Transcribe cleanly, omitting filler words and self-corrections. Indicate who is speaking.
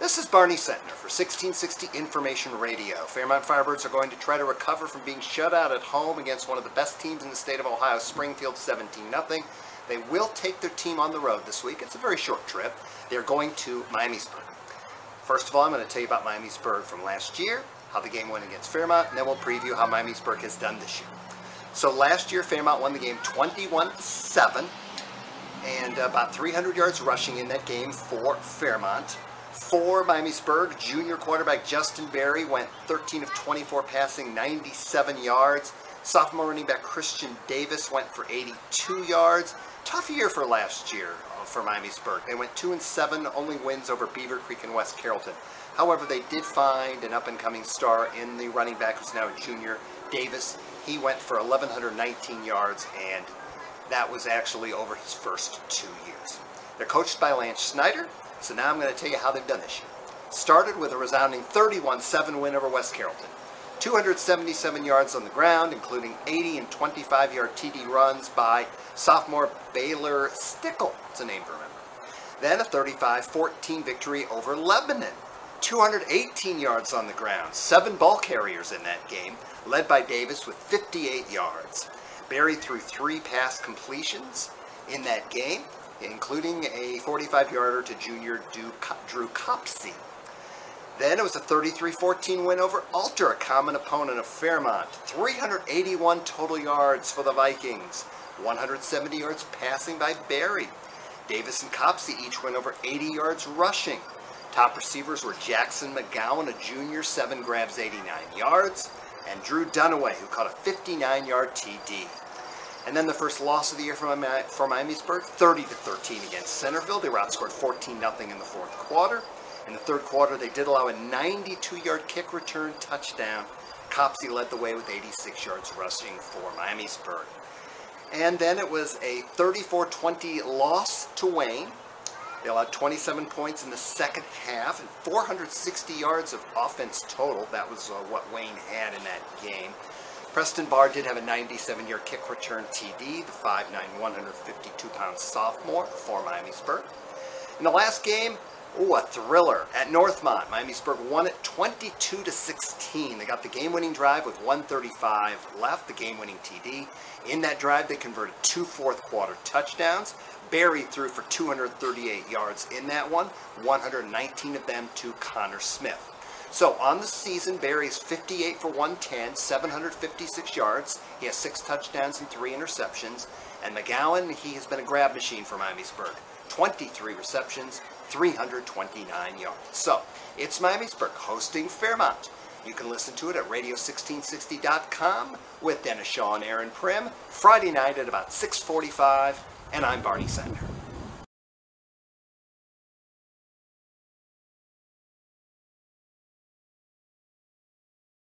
Speaker 1: This is Barney Sentner for 1660 Information Radio. Fairmont Firebirds are going to try to recover from being shut out at home against one of the best teams in the state of Ohio, Springfield, 17-0. They will take their team on the road this week. It's a very short trip. They're going to Miamisburg. First of all, I'm going to tell you about Miamisburg from last year, how the game went against Fairmont, and then we'll preview how Miamisburg has done this year. So last year, Fairmont won the game 21-7, and about 300 yards rushing in that game for Fairmont. For Miamisburg, junior quarterback Justin Berry went 13 of 24 passing, 97 yards. Sophomore running back Christian Davis went for 82 yards. Tough year for last year for Miamisburg. They went 2-7, only wins over Beaver Creek and West Carrollton. However, they did find an up-and-coming star in the running back who's now a junior, Davis. He went for 1,119 yards, and that was actually over his first 2 years. They're coached by Lance Snyder. So now I'm going to tell you how they've done this year. Started with a resounding 31-7 win over West Carrollton. 277 yards on the ground, including 80 and 25-yard TD runs by sophomore Baylor Stickle. It's a name to remember. Then a 35-14 victory over Lebanon. 218 yards on the ground. 7 ball carriers in that game, led by Davis with 58 yards. Berry threw 3 pass completions in that game, including a 45-yarder to junior Drew Copsey. Then it was a 33-14 win over Alter, a common opponent of Fairmont. 381 total yards for the Vikings. 170 yards passing by Berry. Davis and Copsey each went over 80 yards rushing. Top receivers were Jackson McGowan, a junior, 7 grabs, 89 yards, and Drew Dunaway, who caught a 59-yard TD. And then the first loss of the year for Miamisburg, 30-13 against Centerville. They were outscored 14-0 in the fourth quarter. In the third quarter, they did allow a 92-yard kick return touchdown. Copsey led the way with 86 yards rushing for Miamisburg. And then it was a 34-20 loss to Wayne. They allowed 27 points in the second half and 460 yards of offense total. That was what Wayne had in that game. Preston Barr did have a 97-yard kick return TD, the 5'9", 152-pound sophomore for Miamisburg. In the last game, a thriller at Northmont. Miamisburg won it 22-16. They got the game-winning drive with 1:35 left, the game-winning TD. In that drive, they converted 2 fourth-quarter touchdowns. Berry threw for 238 yards in that one, 119 of them to Connor Smith. So on the season, Berry is 58 for 110, 756 yards. He has 6 touchdowns and 3 interceptions. And McGowan, he has been a grab machine for Miamisburg. 23 receptions, 329 yards. So it's Miamisburg hosting Fairmont. You can listen to it at radio1660.com with Dennis Shaw and Aaron Prim, Friday night at about 6:45. And I'm Barney Sentner.